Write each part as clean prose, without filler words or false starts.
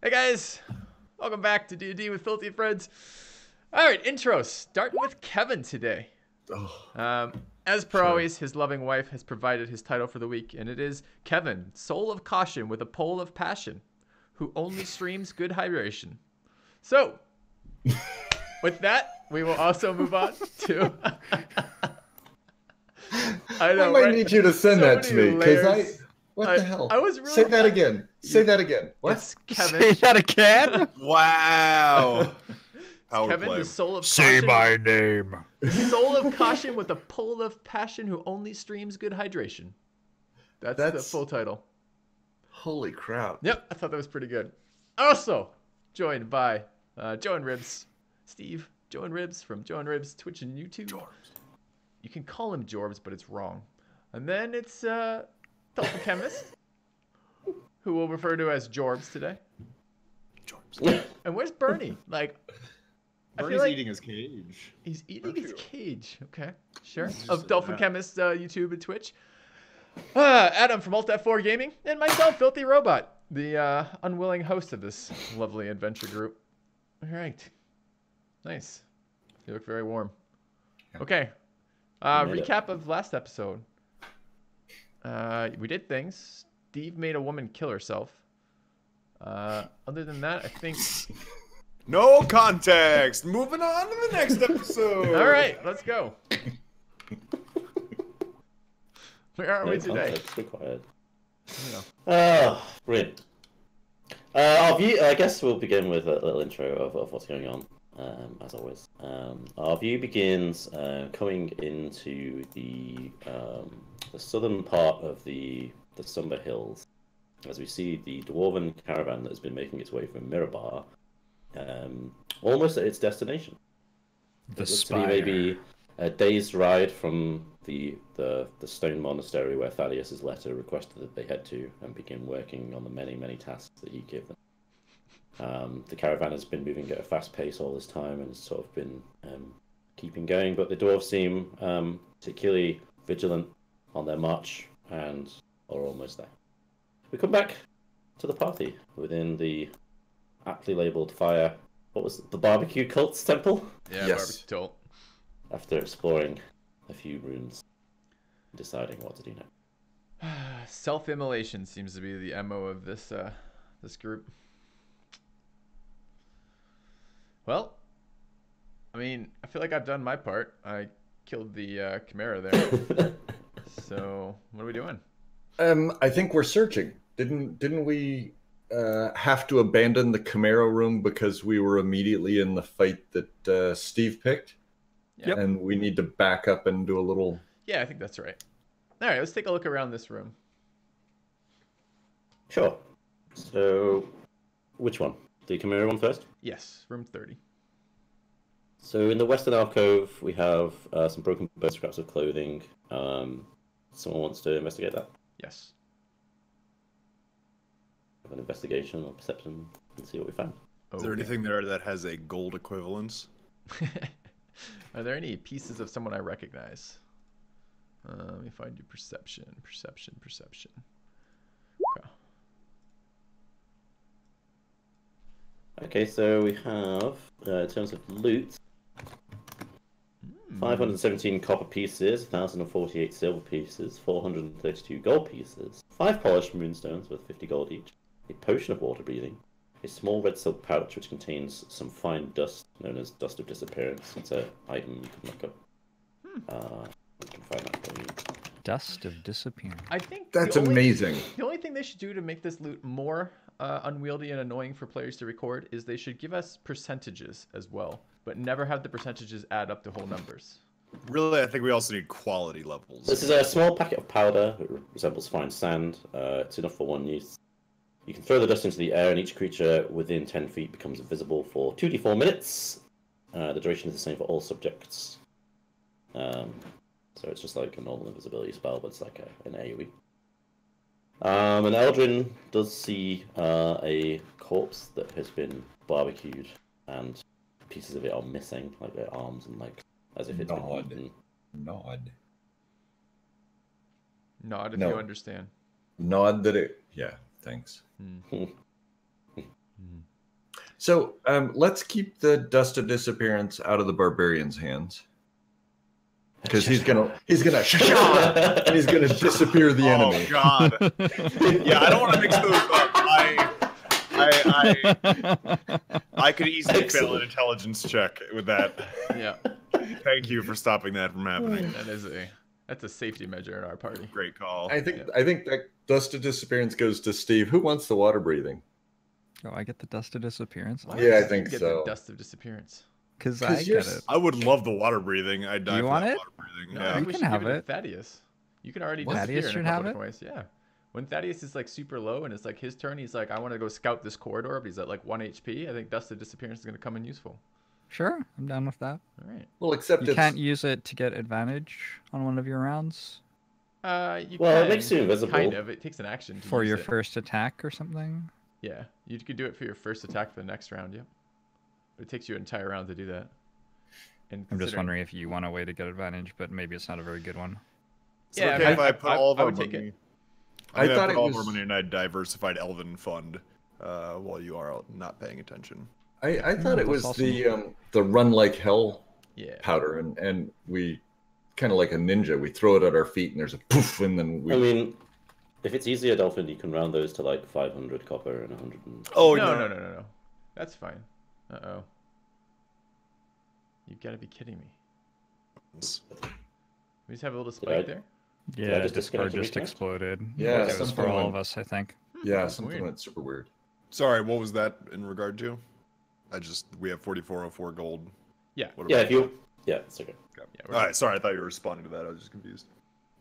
Hey guys, welcome back to D&D with Filthy Friends. All right, intros. Starting with Kevin today. As per always, his loving wife has provided his title for the week, and it is Kevin, soul of caution with a pole of passion, who only streams good hydration. So, with that, we will also move on to. I might need you to send that to me because What the hell? I was really. Say that again. Say that again. What? It's Kevin. Say that again. Wow. Kevin, the soul of Say caution. my name. The soul of caution with a pull of passion who only streams good hydration. That's the full title. Holy crap. Yep, I thought that was pretty good. Also, joined by JoINrbs, Steve, JoINrbs from JoINrbs, Twitch and YouTube. JoINrbs. You can call him Jorbs, but it's wrong. And then it's DolphinChemist, who we'll refer to as Jorbs today. JoINrbs. And where's Bernie? Like, Bernie's eating his cage. He's eating his cage. Okay, sure. Of DolphinChemist YouTube and Twitch. Adam from Altf Four Gaming, and myself, FilthyRobot, the unwilling host of this lovely adventure group. All right. Nice. You look very warm. Okay. Recap of last episode. We did things. Steve made a woman kill herself. Other than that, I think... No context. Moving on to the next episode. All right, let's go. Where are we today? Required. I Brilliant. Our view, I guess we'll begin with a little intro of what's going on, as always. Our view begins coming into the southern part of the Somber Hills, as we see the dwarven caravan that has been making its way from Mirabar, almost at its destination. The It looks to spire. be maybe a day's ride from the stone monastery where Thaddeus' letter requested that they head to and begin working on the many tasks that he gave them. The caravan has been moving at a fast pace all this time and has sort of been keeping going, but the dwarves seem particularly vigilant on their march and are almost there. We come back to the party within the aptly labelled fire. What was it? The barbecue cult's temple? Yeah, Yes. barbecue tolt. After exploring a few rooms, deciding what to do now. Self-immolation seems to be the MO of this this group. Well, I mean, I feel like I've done my part. I killed the Chimera there. So, what are we doing? I think we're searching. Didn't we have to abandon the Chimera room because we were immediately in the fight that Steve picked? Yep. And we need to back up and do a little... Yeah, I think that's right. All right, let's take a look around this room. Sure. So, which one? The Chimera one first? Yes, room 30. So in the western alcove, we have some broken bones, scraps of clothing. Someone wants to investigate that? Yes. Have an investigation or perception and see what we found. Is there anything there that has a gold equivalence? Are there any pieces of someone I recognize? Let me find you perception. Okay, so we have, in terms of loot, 517 copper pieces, 1,048 silver pieces, 432 gold pieces, 5 polished moonstones worth 50 gold each, a potion of water breathing, a small red silk pouch which contains some fine dust known as dust of disappearance. It's an item you can look up. You can find that for you. Dust of disappearance. I think That's the only- amazing. The only thing they should do to make this loot more unwieldy and annoying for players to record is they should give us percentages as well, but never have the percentages add up to whole numbers. Really, I think we also need quality levels. This is a small packet of powder. It resembles fine sand. It's enough for one use. You can throw the dust into the air, and each creature within 10 feet becomes invisible for 2d4 minutes. The duration is the same for all subjects. So it's just like a normal invisibility spell, but it's like an AoE. And Eldrin does see a corpse that has been barbecued, and pieces of it are missing, like their arms and legs, as if it's been eaten. Nod. Nod if No. you understand. Nod that it... Yeah, thanks. So let's keep the Dust of Disappearance out of the barbarian's hands, because he's gonna and he's gonna disappear the enemy. Oh God! Yeah, I don't want to mix those up. I could easily fail an intelligence check with that. Yeah. Thank you for stopping that from happening. That's a safety measure in our party. Great call. I think that Dust of Disappearance goes to Steve. Who wants the water breathing? Oh, I get the Dust of Disappearance? Why Yeah, does I think Steve get so. The Dust of Disappearance. Because I get it. I would love the water breathing. I'd die You for want that it? water breathing. No, Yeah. I think You we can should have give it it. to Thaddeus. You can already Thaddeus disappear in should a couple have different it? ways. Yeah. When Thaddeus is like super low and it's like his turn, he's like, I want to go scout this corridor, but he's at like 1 HP. I think Dust of Disappearance is going to come in useful. Sure, I'm down with that. All right. Well, except You it's can't use it to get advantage on one of your rounds You Well, it can, makes you invisible. Kind of. It takes an action to for use your it. first attack or something. Yeah. You could do it for your first attack for the next round, yeah. But it takes you an entire round to do that. And I'm just considering- wondering if you want a way to get advantage, but maybe it's not a very good one. Is it Yeah, okay if I put all of I our would take money? it. I I thought put it all of was- our money in a diversified elven fund while you are not paying attention. I thought it that's was awesome. the run like hell Yeah. powder, and we kind of like a ninja. We throw it at our feet, and there's a poof, and then we. I mean, if it's easier, Dolphin, you can round those to like 500 copper and 100. Oh No. That's fine. Uh-oh. You've got to be kidding me. We just have a little spike I- there? Yeah, just disconnect Discord and just reconnect? exploded. Yeah, it was for something all went- of us, I think. yeah, That's something weird. went super weird. Sorry, what was that in regard to? We have 4404 gold. Yeah. What Yeah, about if you. Yeah, it's okay. Yeah, All right, sorry, I thought you were responding to that. I was just confused.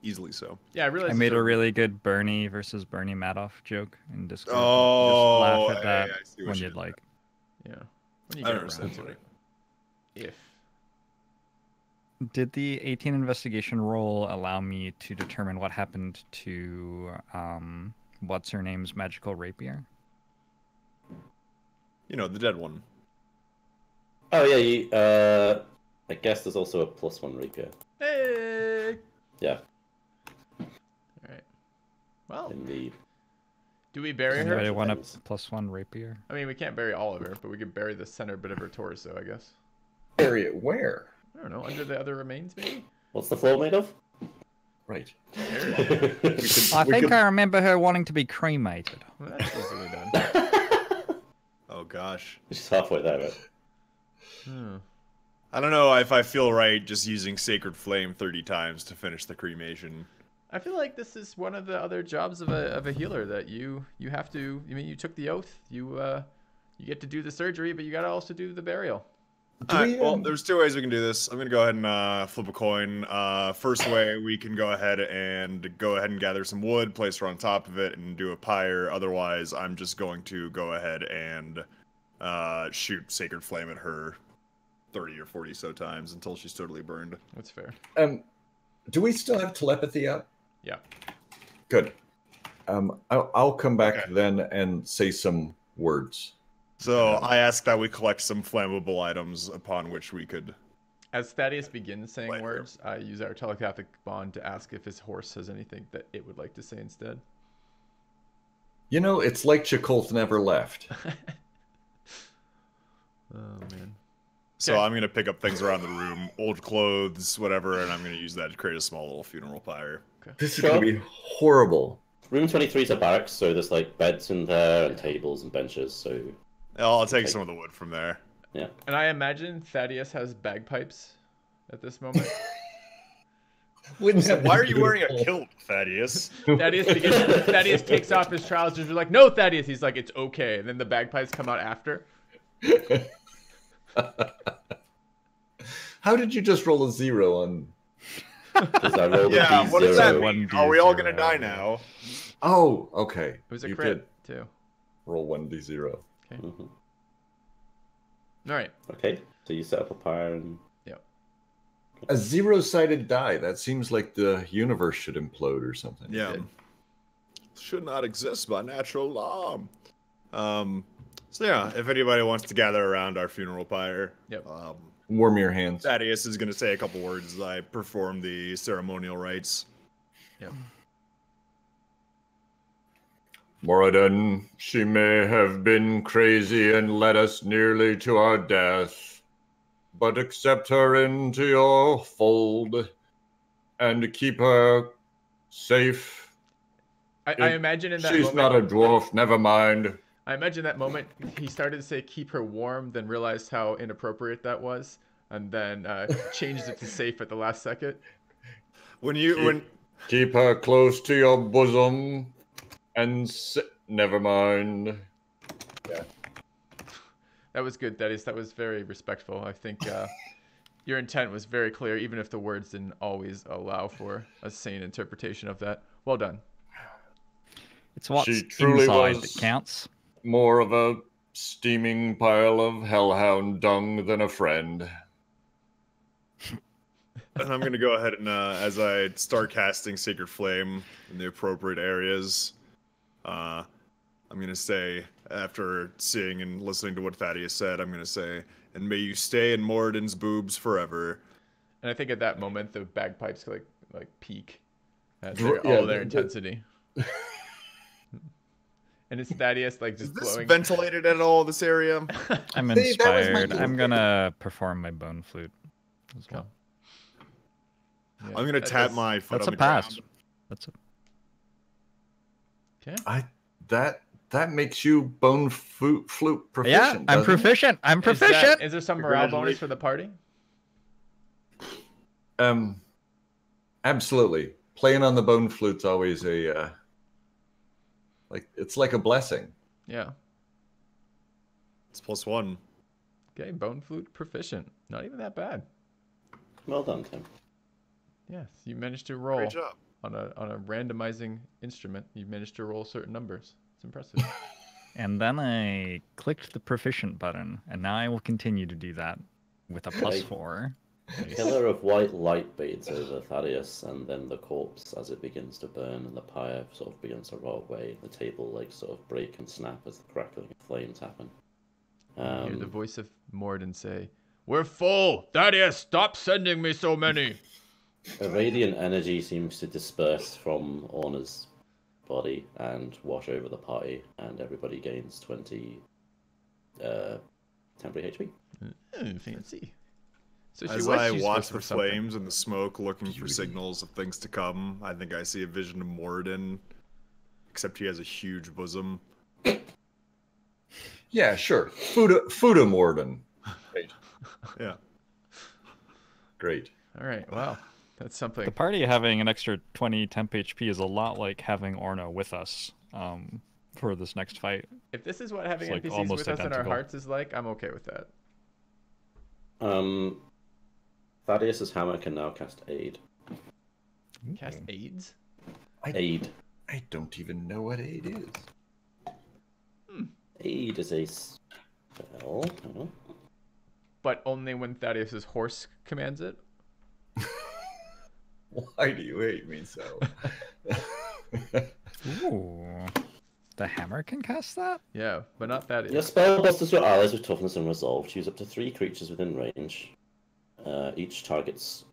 Easily so. Yeah, I realized I made it's a really good Bernie versus Bernie Madoff joke in Discord. Oh, just laugh at that I see what when you you'd did like. Yeah. When you I get don't around understand. to it. If. Did the 18 investigation roll allow me to determine what happened to what's her name's magical rapier? You know, the dead one. Oh, yeah, you. I guess there's also a +1 rapier. Hey! Yeah, Alright. Well, in the. do we bury Anybody her? want a Depends. +1 rapier? I mean, we can't bury all of her, but we could bury the center bit of her torso, I guess. Bury it where? I don't know, under the other remains, maybe? What's the floor made of? Right. I We think could- I remember her wanting to be cremated. Well, that's easily done. Oh gosh. She's halfway there, right? Hmm. I don't know if I feel right just using Sacred Flame 30 times to finish the cremation. I feel like this is one of the other jobs of a healer that you have to. I mean, you took the oath. You get to do the surgery, but you got to also do the burial. Alright, well, there's two ways we can do this. I'm gonna go ahead and flip a coin. First way, we can go ahead and gather some wood, place her on top of it, and do a pyre. Otherwise, I'm just going to go ahead and shoot Sacred Flame at her 30 or 40 so times until she's totally burned. That's fair. Do we still have telepathy up? Yeah. Good. I'll come back Okay. then and say some words. So I ask that we collect some flammable items upon which we could. As Thaddeus begins saying Later. words, I use our telepathic bond to ask if his horse has anything that it would like to say instead. You know, it's like Chakolth never left. Oh man. So Okay. I'm gonna pick up things around the room, old clothes, whatever, and I'm gonna use that to create a small little funeral pyre. This is Sure. going to be horrible. Room 23 is a barracks, so there's like beds in there and tables and benches. So I'll take Okay. some of the wood from there. yeah, And I imagine Thaddeus has bagpipes at this moment. Wouldn't So that why be are you wearing a beautiful? kilt, Thaddeus? Thaddeus takes off his trousers. You're like, no, Thaddeus. He's like, it's okay. And then the bagpipes come out after. How did you just roll a 0 on? because I rolled Yeah, a what does that D0. mean? Are we all 1d0. gonna die now? Oh, okay. It was a You crit, did too. roll 1d0. Mhm. All right. Okay, so you set up a pyre and A 0-sided die. That seems like the universe should implode or something. Yeah. Should not exist by natural law. So yeah, if anybody wants to gather around our funeral pyre, Yep. Warm your hands. Thaddeus is gonna say a couple words as I perform the ceremonial rites. Yep. Moradin, she may have been crazy and led us nearly to our death, but accept her into your fold and keep her safe. I imagine in that she's moment... not a dwarf, never mind. I imagine that moment he started to say keep her warm, then realized how inappropriate that was, and then changed it to safe at the last second. Keep her close to your bosom and never mind. Yeah. That was good, Thaddeus. That was very respectful. I think your intent was very clear, even if the words didn't always allow for a sane interpretation of that. Well done. It's what's She truly inside was that counts. More of a steaming pile of hellhound dung than a friend. And I'm going to go ahead and, as I start casting Sacred Flame in the appropriate areas, I'm going to say, after seeing and listening to what Thaddeus said, I'm going to say, and may you stay in Moradin's boobs forever. And I think at that moment, the bagpipes like peak at Yeah, all their intensity. And it's Thaddeus like just Is this blowing. ventilated at all, this area? I'm See, that was my inspired. I'm gonna perform my bone flute as well. Yeah, I'm going to tap my foot That's on a the pass. ground. That's a Okay. That makes you bone flute proficient. yeah. I'm doesn't it? proficient. I'm proficient. Is there some morale bonus for the party? Absolutely. Playing on the bone flute's always a it's like a blessing. Yeah. It's +1. Okay, bone flute proficient. Not even that bad. Well done, Tim. Yes, you managed to roll Great job. on a randomizing instrument. You managed to roll certain numbers. It's impressive. And then I clicked the proficient button, and now I will continue to do that with a +4. A pillar of white light beads over Thaddeus, and then the corpse as it begins to burn, and the pyre sort of begins to roll away. The table sort of break and snap as the crackling flames happen. You hear the voice of Moradin say, "We're full! Thaddeus, stop sending me so many!" A radiant energy seems to disperse from Orna's body and wash over the party, and everybody gains 20 temporary HP. Fancy. So she As was I useful watch for the something. flames and the smoke looking for signals of things to come, I think I see a vision of Moradin, except he has a huge bosom. Yeah, sure. Fuda Morden. Great. Yeah. Great. All right, wow. That's something. The party having an extra 20 temp HP is a lot like having Orna with us for this next fight. If this is what having It's, like, NPCs almost with us in our identical. hearts is like, I'm okay with that. Thaddeus's hammer can now cast Aid. Cast AIDS? Aid. I don't even know what aid is. Aid is a spell. Hang on. But only when Thaddeus's horse commands it? Why do you hate me so? Ooh. The hammer can cast that? Yeah, but not Thaddeus. Your spellbusters your allies with toughness and resolve. Choose up to 3 creatures within range. Each target's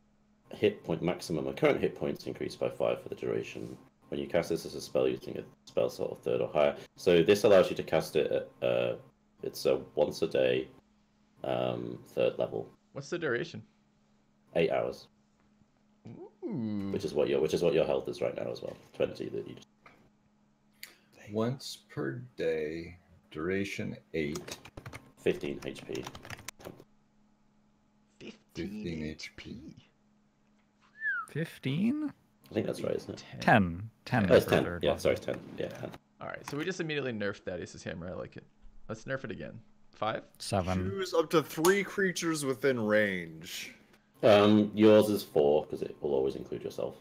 hit point maximum or current hit points increased by 5 for the duration. When you cast this as a spell using a spell slot of 3rd or higher. So this allows you to cast it at it's a once a day, 3rd level, What's the duration? 8 hours, Ooh. which is what your health is right now as well. 20 that you just. Once per day, duration 8. 15 HP. 15 HP. 15? I think that's right, isn't it? 10. 10. Oh, it's for 10. third Yeah, level. sorry, it's 10. Yeah, 10. All right, so we just immediately nerfed Thaddeus' hammer. I like it. Let's nerf it again. 5? 7. Choose up to 3 creatures within range. Yours is 4 because it will always include yourself.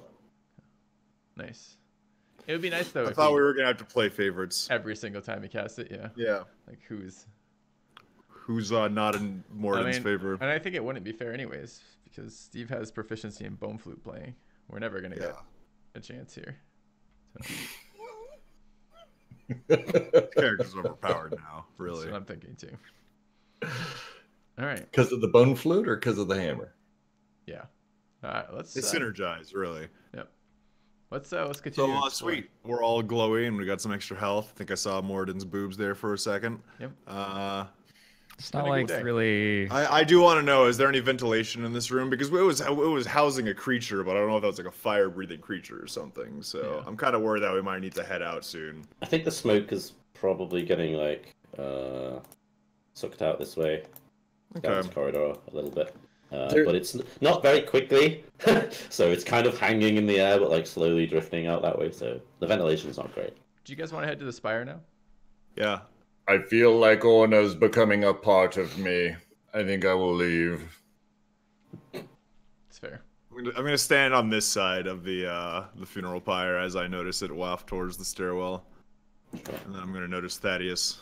Nice. It would be nice though I if thought he- we were going to have to play favorites. every single time he casts it, yeah. Yeah. Like who's Not in Moradin's favor. And I think it wouldn't be fair anyways, because Steve has proficiency in bone flute playing. We're never gonna get a chance here. This character's overpowered now, That's really. what I'm thinking too. All right. Because of the bone flute or because of the hammer? Yeah. All right. Let's. They synergize, really. Yep. Let's continue. So sweet. We're all glowy and we got some extra health. I think I saw Morden's boobs there for a second. Yep. It's not like really. I do want to know, is there any ventilation in this room? Because it was housing a creature, but I don't know if that was like a fire-breathing creature or something. So I'm kind of worried that we might need to head out soon. I think the smoke is probably getting like sucked out this way, down this corridor a little bit. But it's not very quickly, so it's kind of hanging in the air, but like slowly drifting out that way. So the ventilation is not great. Do you guys want to head to the spire now? Yeah. I feel like Orna's becoming a part of me. I think I will leave. It's fair. I'm gonna stand on this side of the funeral pyre as I notice it waft towards the stairwell, and then I'm gonna notice Thaddeus.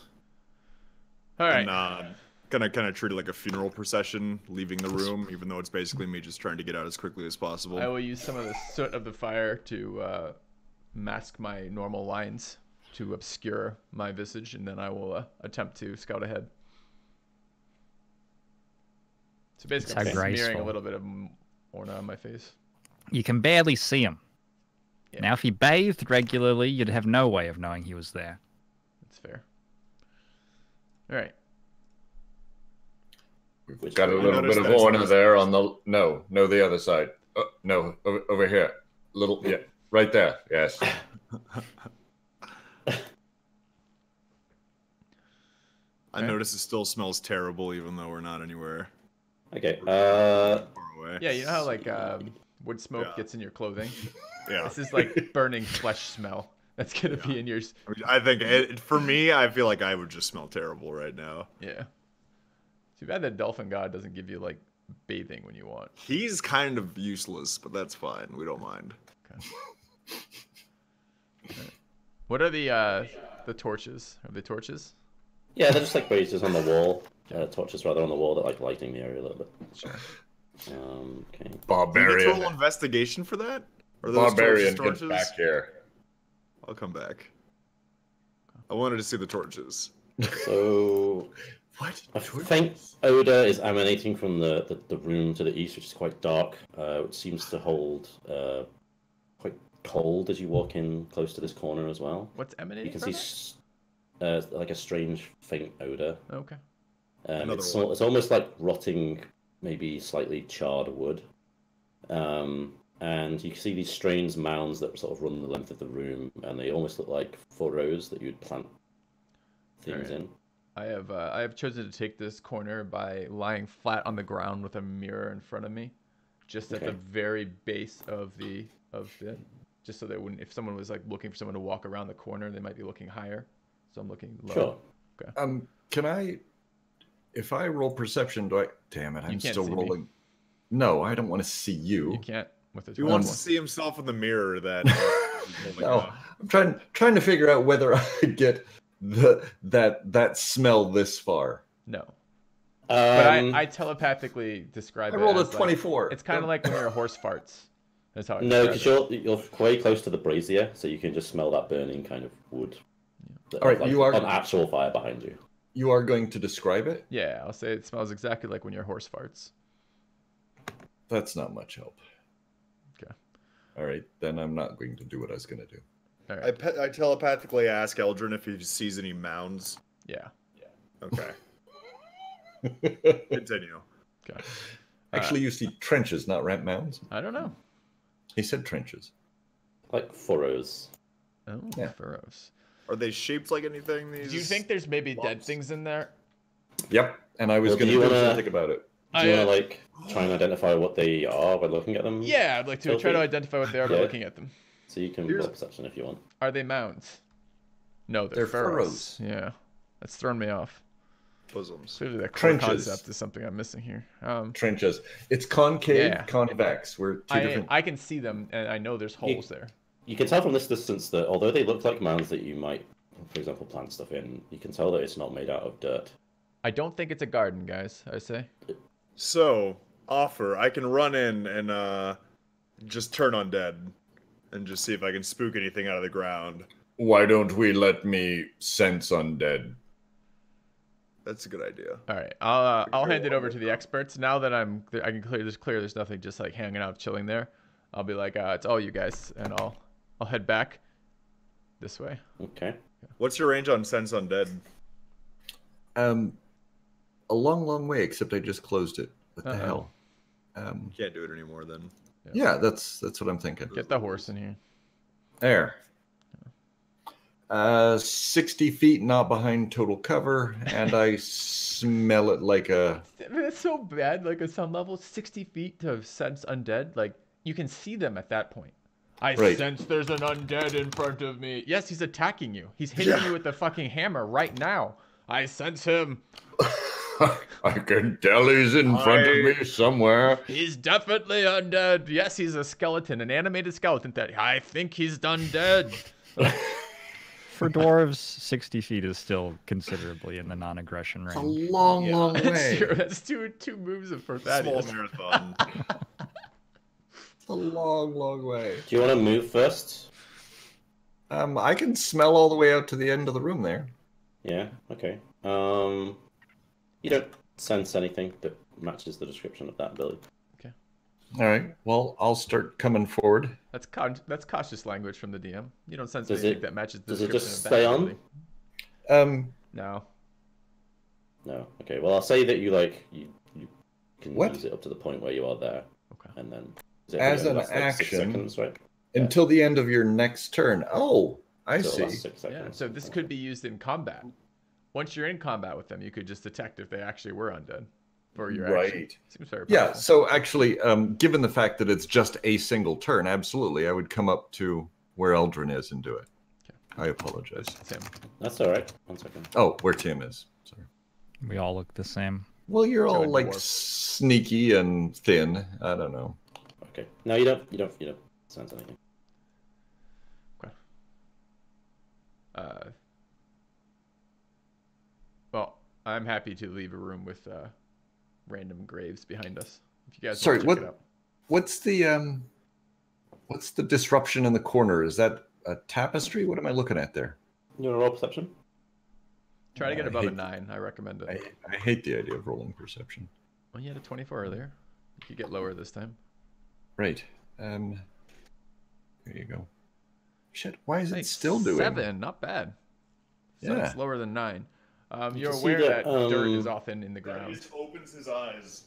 All right. And kind of treat it like a funeral procession, leaving the room, even though it's basically me just trying to get out as quickly as possible. I will use some of the soot of the fire to mask my normal lines, to obscure my visage, and then I will attempt to scout ahead. So basically, I'm smearing a little bit of Orna on my face. You can barely see him. Yeah. Now, if he bathed regularly, you'd have no way of knowing he was there. That's fair. All right. We've got a little bit of Orna there on the... No, the other side. No, over here. Yeah, right there, yes. I notice it still smells terrible, even though we're not anywhere. Okay. Far away. Yeah, you know how like wood smoke gets in your clothing? Yeah. This is like burning flesh smell. That's gonna be in yours. I think for me, I feel like I would just smell terrible right now. Yeah. Too bad that dolphin god doesn't give you like bathing when you want. He's kind of useless, but that's fine. We don't mind. Okay. Right. What are the torches? Are they torches? Yeah, they're just like braziers on the wall. Torches rather on the wall that like lighting the area a little bit. Sure. Okay. Barbarian. Do you get roll investigation for that? Or those Barbarian, torches? get back here. I'll come back. I wanted to see the torches. So What? a faint odor is emanating from the room to the east, which is quite dark. It seems to hold quite cold as you walk in close to this corner as well. What's emanating? You can from see like a strange faint odor. it? Okay. It's almost like rotting, maybe slightly charred wood. And you can see these strange mounds that sort of run the length of the room, and they almost look like furrows that you'd plant things in. I have chosen to take this corner by lying flat on the ground with a mirror in front of me, just at the very base of the just so that if someone was like looking for someone to walk around the corner, they might be looking higher. So I'm looking low. Sure. Okay. Can I, if I roll perception, do I? Damn it, I'm still rolling. Me. No, I don't want to see you. You can't with a He wants to see himself in the mirror. That. No, I'm trying to figure out whether I get that smell this far. No. But I telepathically describe it. I rolled a as 24. Like, it's kind of like when your horse farts. That's how I No, describe because you're quite close to the brazier, so you can just smell that burning kind of wood. All right, like, you are on actual fire behind you. You are going to describe it? Yeah, I'll say it smells exactly like when your horse farts. That's not much help. Okay. All right, then I'm not going to do what I was going to do. All right. I telepathically ask Eldrin if he sees any mounds. Yeah. Okay. Continue. Okay. Actually, you see trenches, not ramp mounds. I don't know. He said trenches. Like furrows. Oh, Yeah. furrows. Are they shaped like anything? Do you think there's maybe dead things in there? Yep, and I was Well, going do to you do wanna- something about it. Do you want to like try and identify what they are by looking at them? Yeah, I'd like to try to identify what they are by Yeah. looking at them. So you can roll perception if you want. Are they mounds? No, They're furrows. Yeah, that's thrown me off. bosoms? Clearly, that core Trenches. concept is something I'm missing here. Trenches. It's concave, Yeah. convex. We're two different. I can see them, and I know there's holes there. You can tell from this distance that although they look like mounds that you might, for example, plant stuff in, you can tell that it's not made out of dirt. I don't think it's a garden, guys. I say. So, offer. I can run in and just turn undead and just see if I can spook anything out of the ground. Why don't we let me sense undead? That's a good idea. All right, I'll hand it over to the experts now that I can clear. There's nothing just like hanging out, chilling there. I'll be like, it's all you guys, and I'll I'll head back this way. Okay. What's your range on Sense Undead? A long, long way. Except I just closed it. What the hell? Can't do it anymore then. Yeah, that's what I'm thinking. Get the horse in here. There. 60 feet, not behind total cover, and I smell it like a... It's so bad, like at some level, 60 feet to sense undead. Like, you can see them at that point. I sense there's an undead in front of me. Yes, he's attacking you. He's hitting you with the fucking hammer right now. I sense him. I can tell he's in front of me somewhere. He's definitely undead. Yes, he's a skeleton, an animated skeleton. That I think he's undead. For dwarves, 60 feet is still considerably in the non-aggression range. It's a long, long way. That's two moves for Thaddeus. Small marathon. It's a long, long way. Do you want to move first? I can smell all the way out to the end of the room there. Yeah. Okay. You don't sense anything that matches the description of that ability. Okay. All right. Well, I'll start coming forward. That's cautious language from the DM. You don't sense Does anything it- that matches the Does it description just of that stay on? ability. Um, No. Okay. Well, I'll say that you can What? use it up to the point where you are there, Okay. and then As an that's like 6 action- seconds, right? until the end of your next turn. Oh, I So see. that's 6 seconds. Yeah. So this could be used in combat. Once you're in combat with them, you could just detect if they actually were undead for your action. Right. Seems very Yeah, powerful. so actually, given the fact that it's just a single turn, absolutely, I would come up to where Eldrin is and do it. Okay. I apologize. Tim. That's all right. 1 second. Oh, where Tim is. Sorry. We all look the same. Well, you're all a like dwarf. sneaky and thin. I don't know. Okay. No, you don't. You don't sense anything. Well, I'm happy to leave a room with random graves behind us. If you guys Sorry, want to check it out. What's the disruption in the corner? Is that a tapestry? What am I looking at there? You want to roll perception? Try to get I above a hate- 9. I recommend it. I hate the idea of rolling perception. Well, you had a 24 earlier. You could get lower this time. Right. There you go. Shit, why is it Nice. still doing? 7, not bad. So Yeah. it's lower than 9. You You're can see aware that, that dirt is often in the ground. Thaddeus opens his eyes.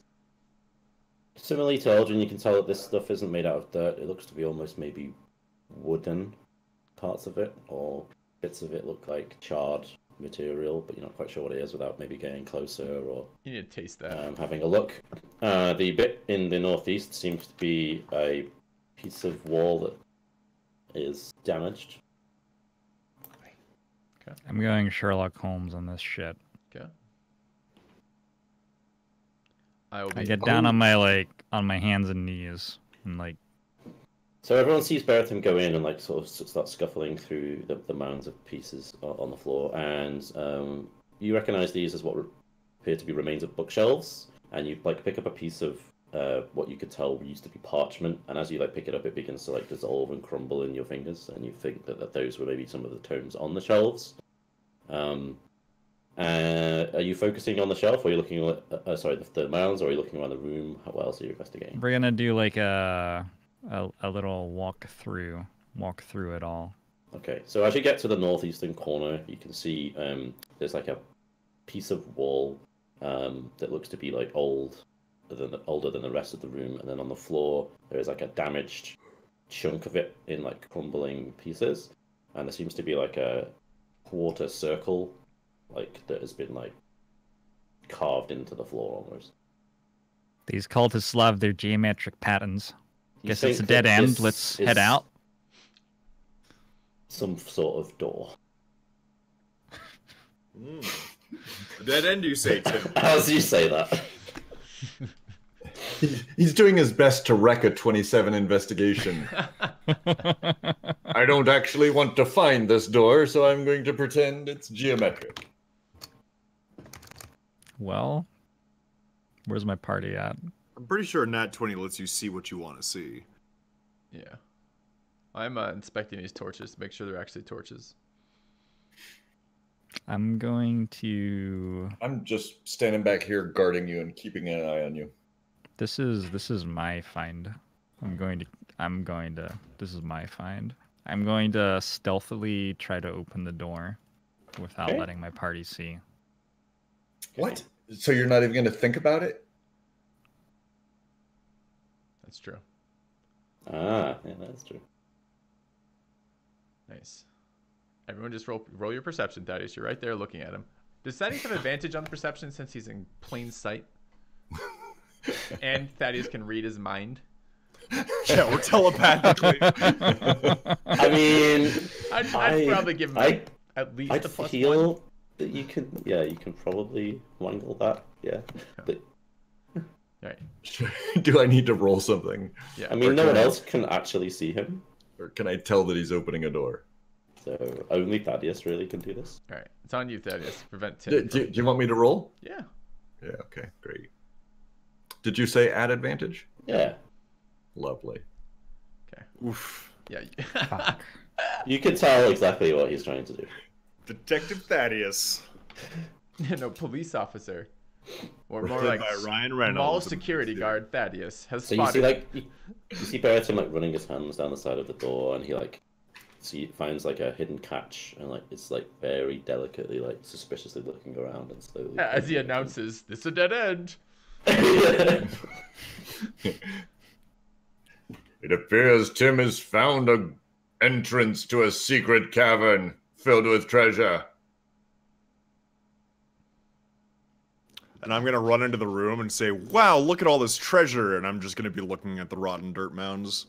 Similarly to Eldrin, you can tell that this stuff isn't made out of dirt. It looks to be almost maybe wooden parts of it, or bits of it look like charred material, but you're not quite sure what it is without maybe getting closer or You need to taste that. having a look. The bit in the northeast seems to be a piece of wall that is damaged. I'm going Sherlock Holmes on this shit. Okay. I get down on my hands and knees and like. So everyone sees Bereatim go in and like sort of start scuffling through the mounds of pieces on the floor, and you recognize these as what appear to be remains of bookshelves, and you like pick up a piece of what you could tell used to be parchment, and as you like pick it up, it begins to like dissolve and crumble in your fingers, and you think that those were maybe some of the tomes on the shelves. Are you focusing on the shelf, or are you looking at the mounds, or are you looking around the room? What else are you investigating? We're gonna do like a little walk through it all. Okay, so as you get to the northeastern corner, you can see there's like a piece of wall that looks to be like older than the rest of the room, and then on the floor there is like a damaged chunk of it in like crumbling pieces, and there seems to be like a quarter circle like that has been like carved into the floor almost. These cultists love their geometric patterns. You Guess it's a think dead that end. this Let's is head out. Some sort of door. A dead end, you say, Tim? As you say that. He's doing his best to wreck a 27 investigation. I don't actually want to find this door, so I'm going to pretend it's geometric. Well, where's my party at? I'm pretty sure Nat 20 lets you see what you want to see. Yeah. I'm inspecting these torches to make sure they're actually torches. I'm going to. I'm just standing back here guarding you and keeping an eye on you. This is my find. I'm going to. This is my find. I'm going to stealthily try to open the door without Okay. letting my party see. What? So you're not even going to think about it? That's true. Ah, yeah, that's true. Nice. Everyone just roll your perception, Thaddeus. You're right there looking at him. Does Thaddeus have advantage on perception since he's in plain sight? And Thaddeus can read his mind? Yeah, we're telepathically. I mean, I'd probably give him at least I'd a +1. feel that you can probably wangle that. Yeah. But, Right. Do I need to roll something? Yeah. I mean, no one else can actually see him. Or can I tell that he's opening a door? So only Thaddeus really can do this. All right. It's on you, Thaddeus. Prevent Tim. Do you want me to roll? Yeah. Yeah, okay, great. Did you say add advantage? Yeah. Lovely. Oof. Yeah. You can tell exactly what he's trying to do. Detective Thaddeus. No, police officer. Or more Played like by Ryan mall Reynolds. security guard Thaddeus has So you spotted. see, like, you see Bereatim like running his hands down the side of the door, and he like finds like a hidden catch, and like it's like very delicately, like suspiciously looking around and slowly. As he announces, "This is a dead end." It appears Tim has found an entrance to a secret cavern filled with treasure. And I'm gonna run into the room and say, "Wow, look at all this treasure!" And I'm just gonna be looking at the rotten dirt mounds.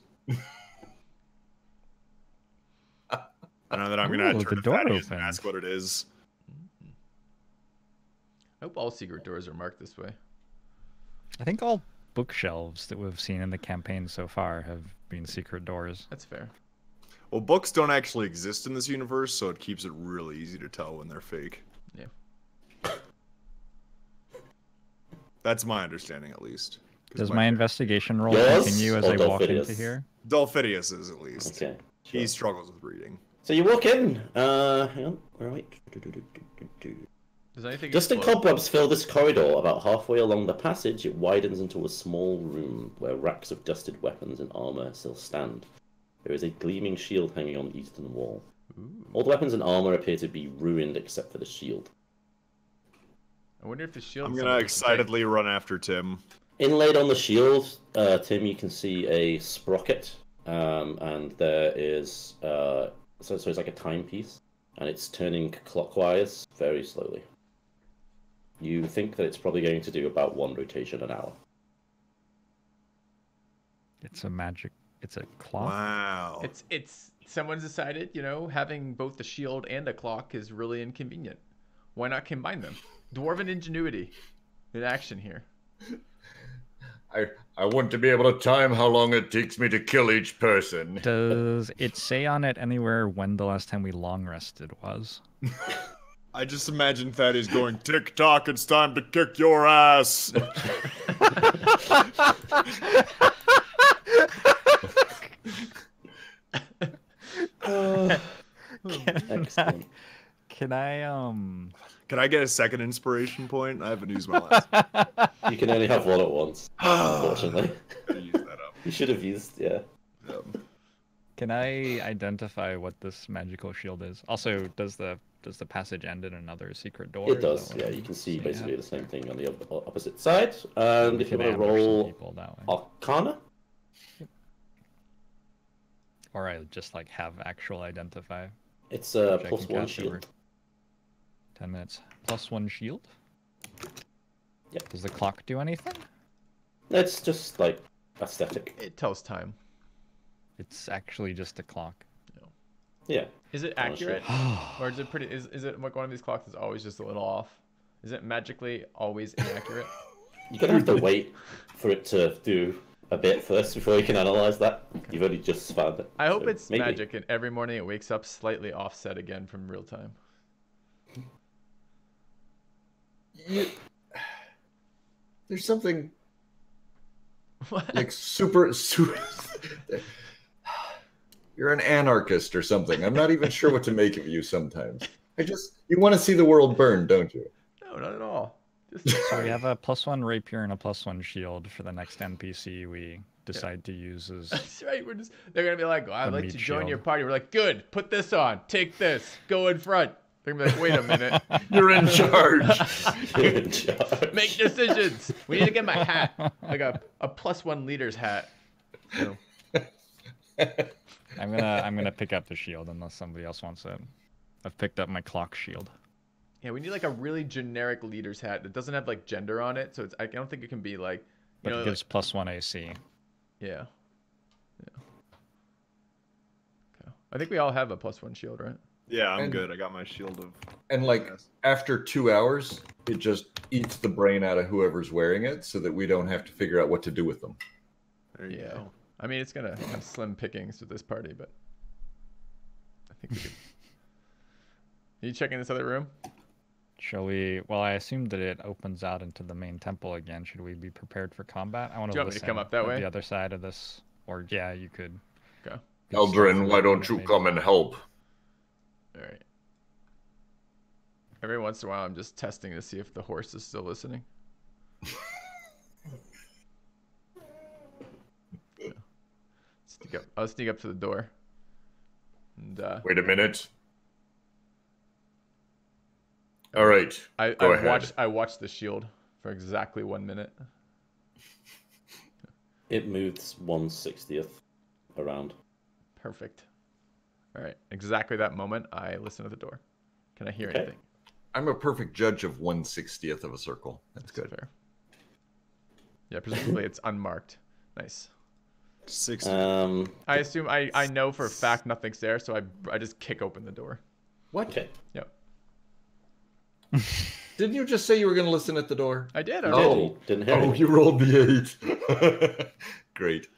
And then I'm gonna Ooh, turn the to door Thaddeus and opens. ask what it is. I hope all secret doors are marked this way. I think all bookshelves that we've seen in the campaign so far have been secret doors. That's fair. Well, books don't actually exist in this universe, so it keeps it really easy to tell when they're fake. Yeah. That's my understanding, at least. 'Cause Does my investigation roll Yours continue as or I walk into Dolphidius? here? Dolphidius is, at least. Okay. He Sure. struggles with reading. So you walk in. Hang on. Where are we? Does anything Dust and explode? cobwebs fill this corridor. About halfway along the passage, it widens into a small room where racks of dusted weapons and armor still stand. There is a gleaming shield hanging on the eastern wall. Ooh. All the weapons and armor appear to be ruined except for the shield. I wonder if the shield. I'm gonna excitedly run after Tim. Inlaid on the shield, Tim, you can see a sprocket, and there is so it's like a timepiece, and it's turning clockwise very slowly. You think that it's probably going to do about 1 rotation an hour. It's a magic. It's a clock. Wow. It's someone's decided, having both the shield and a clock is really inconvenient. Why not combine them? Dwarven ingenuity in action here. I want to be able to time how long it takes me to kill each person. Does it say on it anywhere when the last time we long rested was? I just imagine Thaddeus going, "Tick tock, it's time to kick your ass." Excellent. Can I Can I get a second inspiration point? I haven't used my last. You can only have one at once, unfortunately. Use that up. You should have used, yeah. Can I identify what this magical shield is? Also, does the passage end in another secret door? It Is does, that what yeah. I'm You can see seeing basically happen? the same thing on the opposite side. And if you Can want to ambush some roll people that way? Arcana, Or I just like have actual identify. it's a which I +1 can cast shield. over 10 minutes. +1 shield? Yep. Does the clock do anything? It's just like aesthetic. It tells time. It's actually just a clock. Yeah. Is it Honestly. accurate? Or is it pretty is it like one of these clocks that's always just a little off? Is it magically always inaccurate? You're gonna have to wait for it to do a bit first before you can analyze that. You've only just found it. I hope so it's maybe. magic and every morning it wakes up slightly offset again from real time. There's something What? like super. You're an anarchist or something. I'm not even sure what to make of you sometimes. You want to see the world burn, don't you? No, not at all. Just So we have a +1 rapier and a +1 shield for the next NPC we decide to use as. That's right. They're gonna be like, oh, I'd like meat to join shield. your party. We're like, good. Put this on. Take this. Go in front. They're gonna be like, wait a minute. You're in charge. Good job. Make decisions. We need to get my hat, like a +1 leader's hat. So, I'm gonna pick up the shield unless somebody else wants it. I've picked up my clock shield. yeah, we need like a really generic leader's hat that doesn't have like gender on it. So I don't think it can be like, But it gives +1 AC. yeah. Okay. I think we all have a +1 shield, right? Yeah, I'm And- good. I got my shield of. And like after 2 hours, it just eats the brain out of whoever's wearing it, so that we don't have to figure out what to do with them. There you Yeah. go. I mean, it's gonna have slim pickings with this party, but I think we could. Are you checking this other room? Shall we? Well, I assume that it opens out into the main temple again. Should we be prepared for combat? I want Do to you want me to listen come up that at way? the other side of this, or yeah, you could. Okay. Eldrin, why don't you come and help? All right. Every once in a while, I'm just testing to see if the horse is still listening. Yeah. I'll sneak up to the door. And Wait a minute. All right. Go ahead. I watched the shield for exactly 1 minute. It moves 1/60th around. Perfect. All right. Exactly that moment, I listen to the door. Can I hear Okay. anything? I'm a perfect judge of 1/60th of a circle. That's good. Fair. Yeah, presumably it's unmarked. Nice. 60. I assume I know for a fact nothing's there, so I just kick open the door. What? Okay. Yep. Didn't you just say you were going to listen at the door? I did. Oh. Didn't hear Oh, it. you rolled the 8. Great.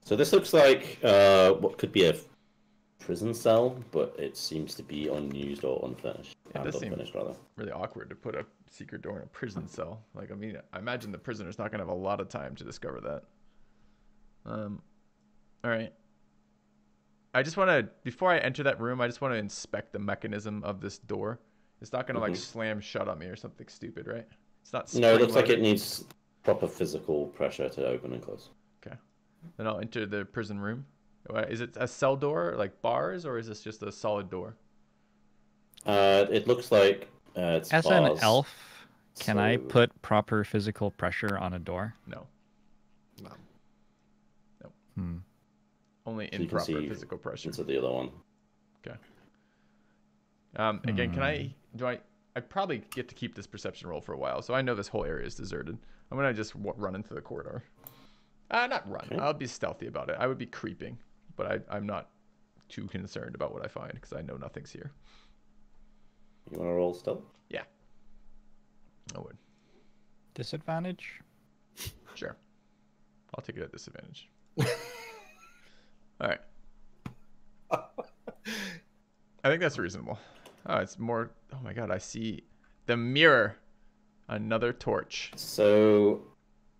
So this looks like what could be a prison cell, but it seems to be unused or unfinished. It does seem Unfinished, rather. really awkward to put a secret door in a prison cell. Like, I mean, I imagine the prisoner's not going to have a lot of time to discover that. All right. I just want to, before I enter that room, I just want to inspect the mechanism of this door. It's not going to like slam shut on me or something stupid, right? It's not. No, it looks like spring-loaded. it needs proper physical pressure to open and close. Okay. Then I'll enter the prison room. Is it a cell door, like bars, or is this just a solid door? It looks like it's As an bars, elf, can I so- put proper physical pressure on a door? No. No. Hmm. Only So you can improper see physical pressure. into the other one. Okay. Again, I probably get to keep this perception roll for a while, so I know this whole area is deserted. I'm gonna just run into the corridor. Not run. Okay. I'll be stealthy about it. I would be creeping, but I'm not too concerned about what I find because I know nothing's here. You want to roll stealth? Yeah. I would. Disadvantage? Sure. I'll take it at disadvantage. All right. I think that's reasonable. Oh, it's more. Oh my god, I see the mirror. Another torch. So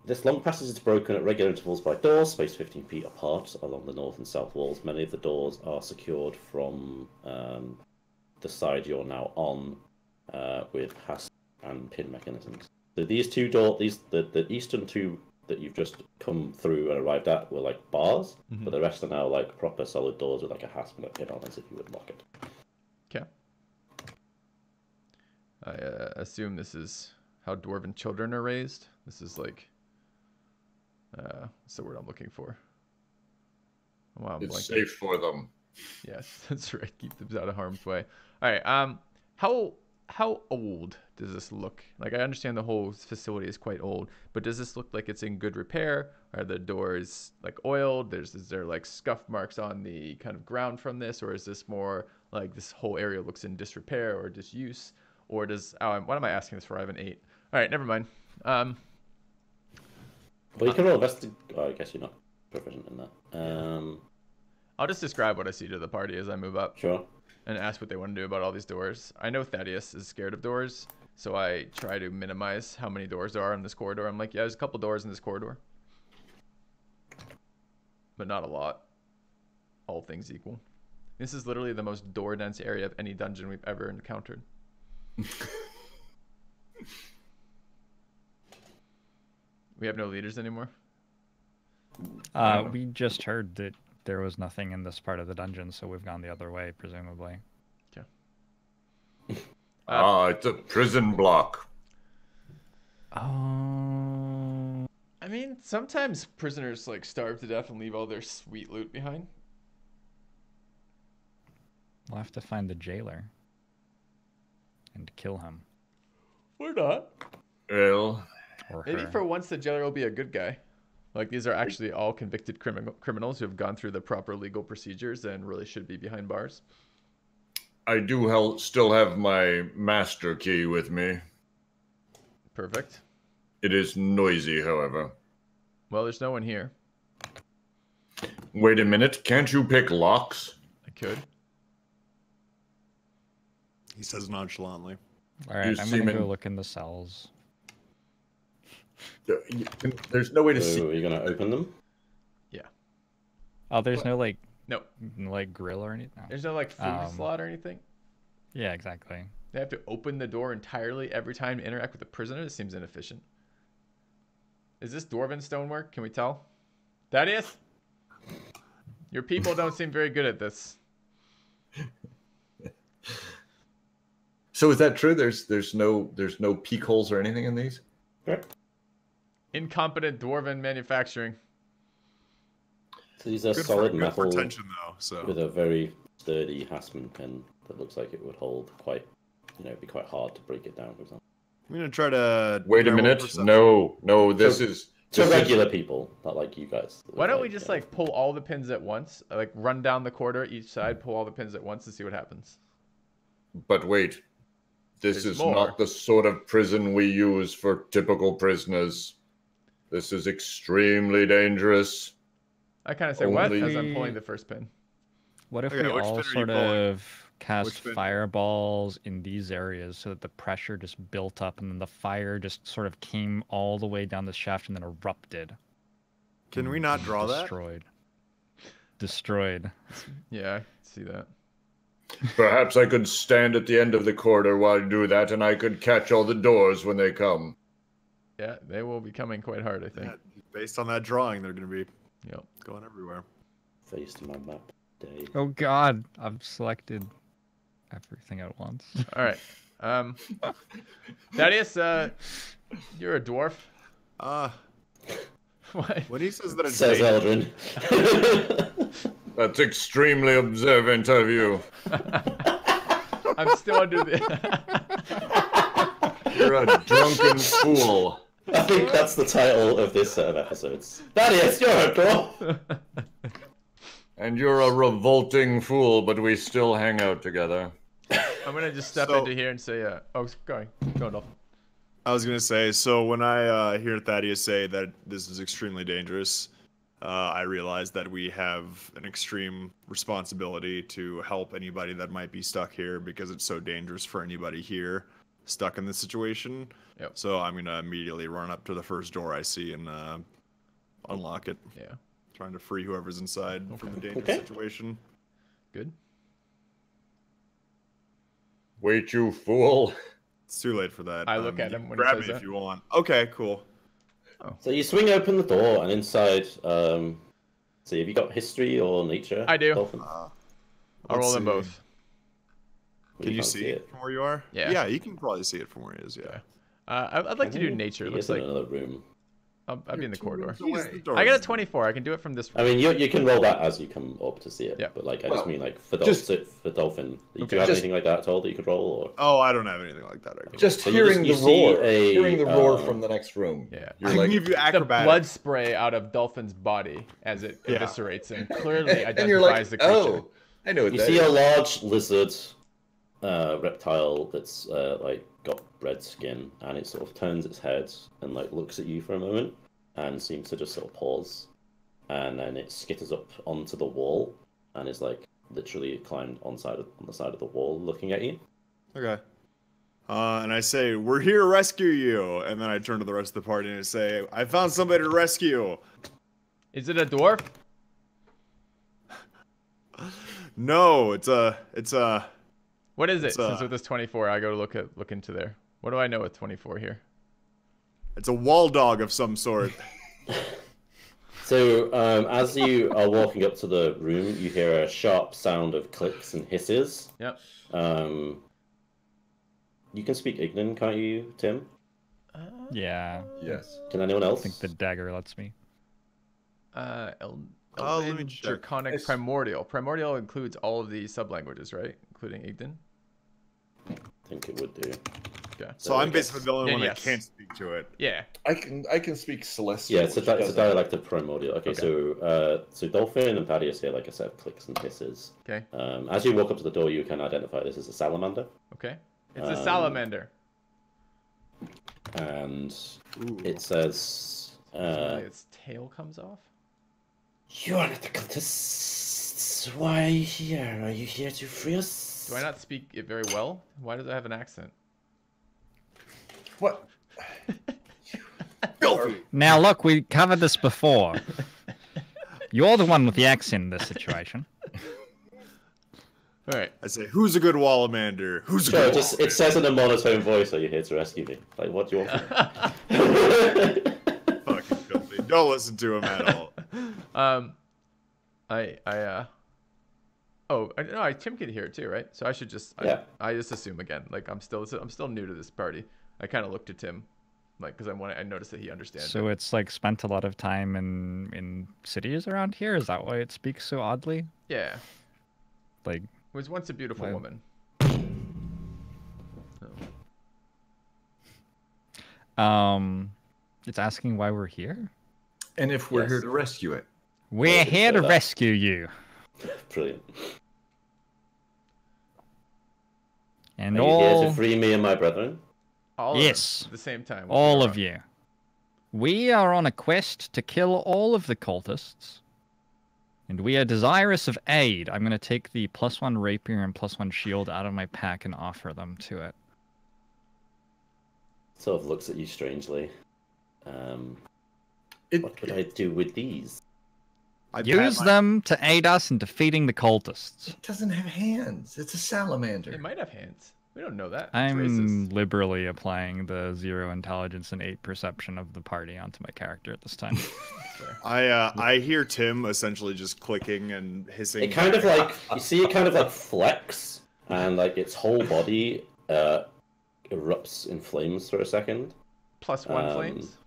this long passage is broken at regular intervals by doors spaced 15 feet apart along the north and south walls. Many of the doors are secured from the side you're now on with hasp and pin mechanisms. So these two doors, the eastern two that you've just come through and arrived at were like bars, but the rest are now like proper solid doors with like a hasp and a pin on as if you would lock it. Okay. I assume this is how dwarven children are raised. This is like, what's the word I'm looking for? Wow, I'm It's blanking. safe for them. Yes, that's right. Keep them out of harm's way. All right. How old does this look? Like, I understand the whole facility is quite old, but does this look like it's in good repair? Are the doors like oiled? Is there like scuff marks on the kind of ground from this, or is this more like this whole area looks in disrepair or disuse? Or does what am I asking this for? I have an 8. All right, never mind. Well, you can roll investigate. Oh, I guess you're not proficient in that. I'll just describe what I see to the party as I move up. Sure. And ask what they want to do about all these doors. I know Thaddeus is scared of doors, so I try to minimize how many doors there are in this corridor. I'm like, yeah, there's a couple doors in this corridor, but not a lot. All things equal. This is literally the most door-dense area of any dungeon we've ever encountered. We have no leaders anymore? We just heard that there was nothing in this part of the dungeon, so we've gone the other way, presumably. Okay. It's a prison block. Oh. I mean, sometimes prisoners like starve to death and leave all their sweet loot behind. We'll have to find the jailer and kill him. Or not. Well, Or Maybe her. for once the jailer will be a good guy. Like these are actually all convicted criminals who have gone through the proper legal procedures and really should be behind bars. I do still have my master key with me. Perfect. It is noisy, however. Well, there's no one here. Wait a minute, can't you pick locks? I could. He says nonchalantly. All right, You I'm gonna go seaman. look in the cells. There's no way to So see. are you gonna open them? Oh, there's no like grill or anything. No. There's no like food slot or anything. Yeah, exactly. They have to open the door entirely every time to interact with the prisoner. This seems inefficient. Is this dwarven stonework? Can we tell? Thaddeus? Your people don't seem very good at this. So is that true? There's no peek holes or anything in these? Correct. Incompetent dwarven manufacturing. So these are Good solid for metal tension, though. So with a very sturdy Hassman pin that looks like it would hold quite, it'd be quite hard to break it down, for example. I'm gonna try to. Wait a roll minute. perception. No, this is... To this is- regular people, not like you guys. Why don't we just like pull all the pins at once? Like run down the corridor each side, pull all the pins at once and see what happens. But wait. This There's is more. not the sort of prison we use for typical prisoners. This is extremely dangerous. I kind of say what Only- as I'm pulling the first pin. What if Okay, we which all pin are you sort pulling? of cast Which pin? fireballs in these areas so that the pressure just built up and then the fire just sort of came all the way down the shaft and then erupted? Can we not draw that? Destroyed. Yeah, I see that. Perhaps I could stand at the end of the corridor while you do that, and I could catch all the doors when they come. Yeah, they will be coming quite hard, I think. Yeah, based on that drawing, they're gonna be Yep. going everywhere. Face to my map day. Oh god, I've selected everything at once. All right. Thaddeus, you're a dwarf. What? When he says that it's Says dangerous, Eldrin. That's extremely observant of you. I'm still under the. You're a drunken fool. I think that's the title of this set of episodes. Thaddeus, you're a dwarf! And you're a revolting fool, but we still hang out together. I'm gonna just step So- into here and say, "Oh, go Dolphin." I was gonna say. So when I hear Thaddeus say that this is extremely dangerous, I realize that we have an extreme responsibility to help anybody that might be stuck here because it's so dangerous for anybody here stuck in this situation. Yep. So I'm gonna immediately run up to the first door I see and unlock it, Yeah. trying to free whoever's inside from the dangerous Okay. situation. Good. Wait, you fool. It's too late for that. I look at you him can when he grab says me that. if you want. Okay, cool. So you swing open the door, and inside, see, have you got history or nature? I do. Dolphin? I'll Let's roll them see. both. Well, Can you can't see it from where you are? Yeah. Yeah, you can probably see it from where he is. Yeah. I'd like to do nature. It He looks is in like another room. I'll be in the corridor. He's the door. I got a 24. I can do it from this I room. mean, you can roll that as you come up to see it. Yeah. But like, I Well, just mean like for Dolphin. Do Okay. you have Just- anything like that at all that you could roll? Or Oh, I don't have anything like that. I can, Just So you hearing just- the you see roar. a, Hearing the roar uh, from the next room. Yeah. You're I can like, give you The acrobatic. blood spray out of Dolphin's body as it Yeah. eviscerates and clearly and you're like, identifies the creature. oh, I know what you that see is. a large lizard reptile that's like got red skin, and it sort of turns its head and like looks at you for a moment, and seems to just sort of pause, and then it skitters up onto the wall, and is like literally climbed on the side of the wall, looking at you. Okay. And I say, "We're here to rescue you." And then I turn to the rest of the party and I say, "I found somebody to rescue." Is it a dwarf? No, it's a. What is it? It's, Since with this 24, I go to look into there. What do I know with 24 here? It's a wall dog of some sort. So, as you are walking up to the room, you hear a sharp sound of clicks and hisses. Yep. You can speak Ignan, can't you, Tim? Yeah. Yes. Can anyone I else? think the dagger lets me. let Elven, me check. Draconic, Primordial. Primordial includes all of the sub-languages, right? Including Ignan? I think it would do. Okay. So I'm basically the only Then one yes. that can't speak to it. Yeah. I can speak Celestial. Yeah, it's a dialect of Primordial. Okay, Okay. So Dolphin and Thaddeus hear like a set of clicks and hisses. Okay. As you walk up to the door, you can identify this as a salamander. Okay. It's a salamander. And it says, Its tail comes off? "You are not the cultists. Why are you here? Are you here to free us?" Do I not speak it very well? Why does it have an accent? What? Now look, we covered this before. You're the one with the accent in this situation. All right. I say, who's a good Wallamander? Who's a Sure, good it says in a monotone voice, "Are you here to rescue me?" Like, what do you want from me? Fucking filthy. Don't listen to him at all. No, Tim could hear it too, right? So I should just, Yeah. I just assume again, like I'm still new to this party. I kind of look to Tim, like, because I noticed that he understands. So it's like spent a lot of time in cities around here. Is that why it speaks so oddly? Yeah, Like, it was once a beautiful Wow. woman. it's asking why we're here. And if we're Yes. here to rescue it. We're it's here to that. rescue you. Brilliant. And Are you here all, to free me and my brethren? All Yes. of them at the same time. all of you. We are on a quest to kill all of the cultists. And we are desirous of aid. I'm going to take the +1 rapier and +1 shield out of my pack and offer them to it. Sort of looks at you strangely. It- What would I do with these? I pat Use my- them to aid us in defeating the cultists. It doesn't have hands. It's a salamander. It might have hands. We don't know that. It's I'm racist. liberally applying the 0 intelligence and 8 perception of the party onto my character at this time. I hear Tim essentially just clicking and hissing. It kind of like, you see it kind of like flex, and like its whole body erupts in flames for a second. +1 flames.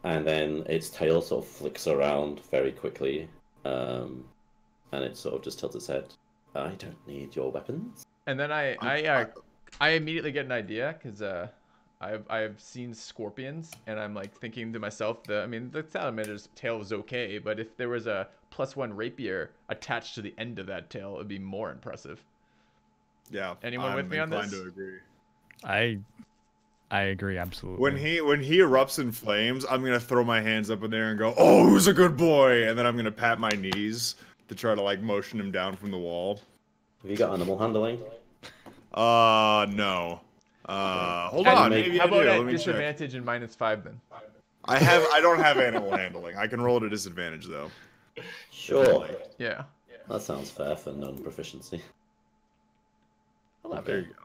And then its tail sort of flicks around very quickly, and it sort of just tilts its head. "I don't need your weapons." And then I immediately get an idea because I've seen scorpions, and I'm like thinking to myself, the salamander's tail is okay, but if there was a +1 rapier attached to the end of that tail, it'd be more impressive. Yeah. Anyone with me on inclined this? to agree. I agree absolutely. When he erupts in flames, I'm gonna throw my hands up in there and go, "Oh, who's a good boy?" And then I'm gonna pat my knees to try to like motion him down from the wall. Have you got animal handling? No. Hold Can you on. make- Maybe How I do. about Let at me check. disadvantage and -5 then? I don't have animal handling. I can roll at a disadvantage though. Sure. Yeah. That sounds fair for non-proficiency. 11. There you go.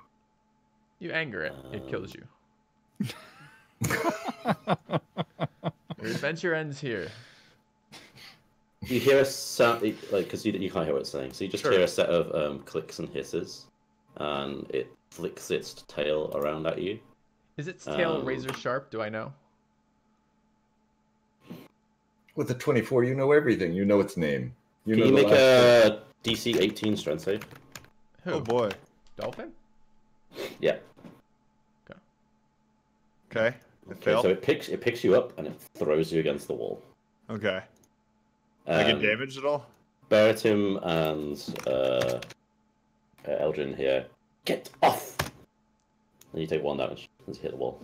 You anger it, it kills you. Your adventure ends here. You hear a sound, like, because you can't hear what it's saying, so you just Sure. hear a set of clicks and hisses, and it flicks its tail around at you. Is its tail razor sharp? Do I know? With a 24, you know everything. You know its name. Can know you the make last a DC 18 strength save? Who? Oh boy. Dolphin? Yeah. Okay. It Okay, failed. so it picks you up and it throws you against the wall. Okay. I get Um, damaged at all? Bereatim and Eldrin here. Get off! And you take 1 damage as you hit the wall.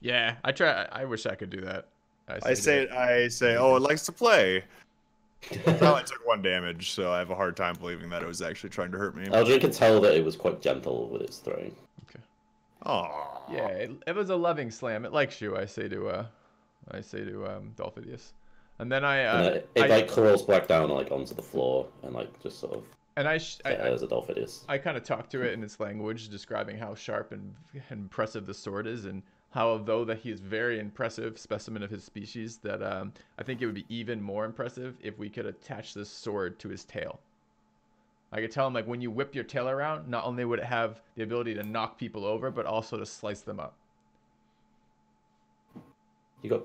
Yeah, I try. I wish I could do that. I say, oh, it likes to play. I only took 1 damage, so I have a hard time believing that it was actually trying to hurt me. Eldrin can tell that it was quite gentle with its throwing. Oh. Yeah, it was a loving slam. It likes you. I say to Dolphidius, and then And it like crawls back down like onto the floor and like just sort of as a Dolphidius. I kind of talk to it in its language, describing how sharp and impressive the sword is, and how although that he is very impressive specimen of his species, that I think it would be even more impressive if we could attach this sword to his tail. I could tell him, like, when you whip your tail around, not only would it have the ability to knock people over, but also to slice them up. You got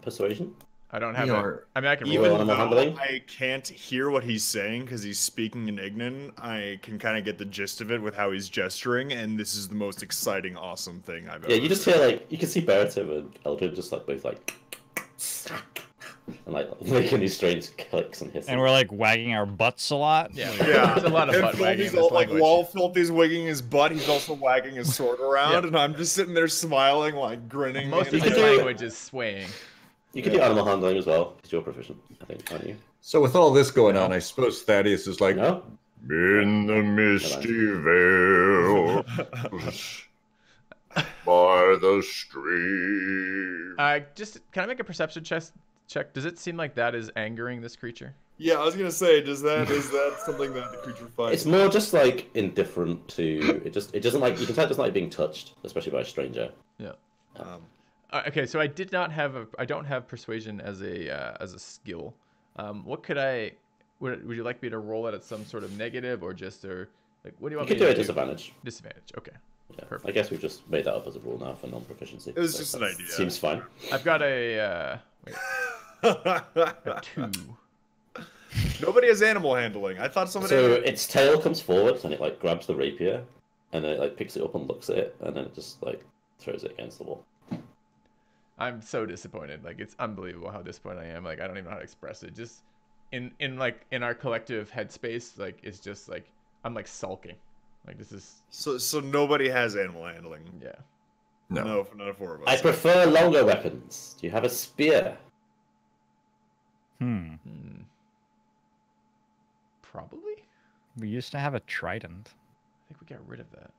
persuasion? I don't have it. I mean, I can roll Even it. though I can't hear what he's saying because he's speaking in Ignan, I can kind of get the gist of it with how he's gesturing, and this is the most exciting, awesome thing I've ever. Yeah, you just hear like you can see Bereatim and Eldred just like both like and like making these strange clicks and hisses. And we're like wagging our butts a lot. Yeah, there's a lot of butt wagging in this language. While Filthy's wigging his butt, he's also wagging his sword around, and I'm just sitting there smiling, like grinning. Most of the language is swaying. You can do animal handling as well, because you're proficient, I think, aren't you? So with all this going on, I suppose Thaddeus is like, No? in the misty veil, by the stream. Can I make a perception check? Does it seem like that is angering this creature? Yeah, I was gonna say, is that something that the creature finds? It's more just like indifferent to it. It doesn't like you can tell it doesn't like being touched, especially by a stranger. Yeah. Okay, so I don't have persuasion as a skill. What could I? Would you like me to roll it at some sort of negative or like what do you want? You could me do to it disadvantage. Disadvantage. Okay. Yeah, Perfect. I guess we've just made that up as a rule now for non-proficiency. It was just an idea. Seems fine. I've got a a 2. Nobody has animal handling. I thought somebody. So its tail comes forward and it like grabs the rapier, and then it like picks it up and looks at it, and then it just like throws it against the wall. I'm so disappointed. Like, it's unbelievable how disappointed I am. Like, I don't even know how to express it. Just in our collective headspace, like, it's just like I'm like sulking. Like, this is So nobody has animal handling. Yeah. No, none of 4 of us. I prefer longer weapons. Do you have a spear? Probably. We used to have a trident. I think we got rid of that.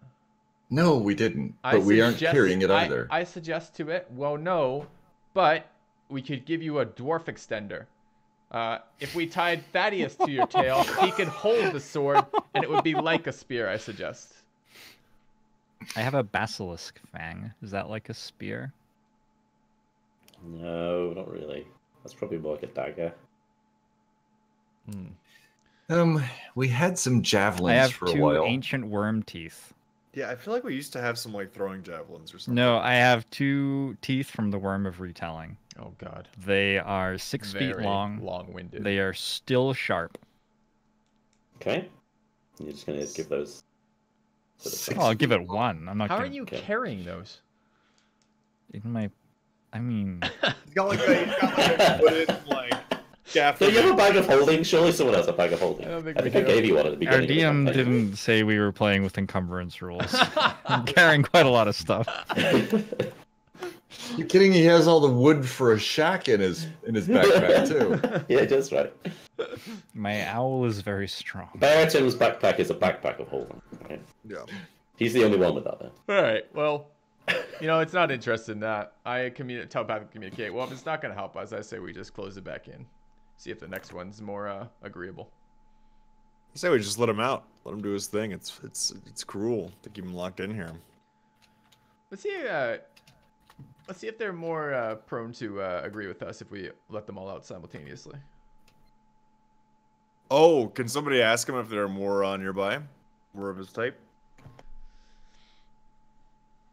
No, we didn't. But we aren't carrying it either. I suggest to it, well, no, but we could give you a dwarf extender. If we tied Thaddeus to your tail, he could hold the sword, and it would be like a spear, I suggest. I have a basilisk fang. Is that like a spear? No, not really. That's probably more like a dagger. We had some javelins I have for a 2 while. ancient worm teeth. Yeah, I feel like we used to have some like throwing javelins or something. No, I have 2 teeth from the worm of retelling. Oh God. They are 6 feet long. Long-winded. They are still sharp. Okay. You're just gonna give those. Oh, I'll give it 1. I'm not. How are gonna... you carrying those? In my, I mean. He's got like a wooden like So you have a bag of holding? Surely someone has a bag of holding. I think I gave you one at the Our beginning. DM didn't say we were playing with encumbrance rules. I'm carrying quite a lot of stuff. You kidding? He has all the wood for a shack in his backpack too. Yeah, that's right. My owl is very strong. Bereatim's backpack is a backpack of holding. Okay? Yeah. He's the only one with that there. All right. Well, it's not interested in that. I telepathically communicate. Well, if it's not going to help us, I say we just close it back in. See if the next one's more agreeable. I say we just let him out. Let him do his thing. It's cruel to keep him locked in here. Let's see if they're more prone to agree with us if we let them all out simultaneously. Oh, can somebody ask him if there are more nearby? More of his type?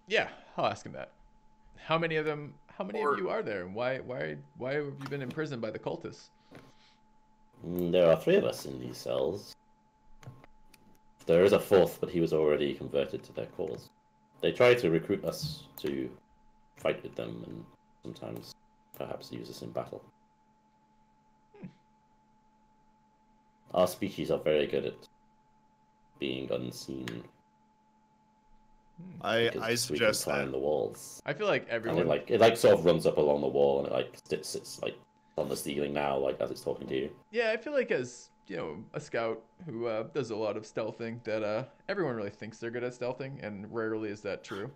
Yeah, I'll ask him that. How many of you are there? Why have you been imprisoned by the cultists? There are 3 of us in these cells. There is a 4th, but he was already converted to their cause. They try to recruit us to fight with them, and sometimes perhaps use us in battle. Our species are very good at being unseen. I because we suggest can climb that. the walls. I feel like And everyone. it sort of runs up along the wall, and it sits like on the ceiling now, like as it's talking to you. Yeah, I feel like as a scout who does a lot of stealthing, that everyone really thinks they're good at stealthing, and rarely is that true.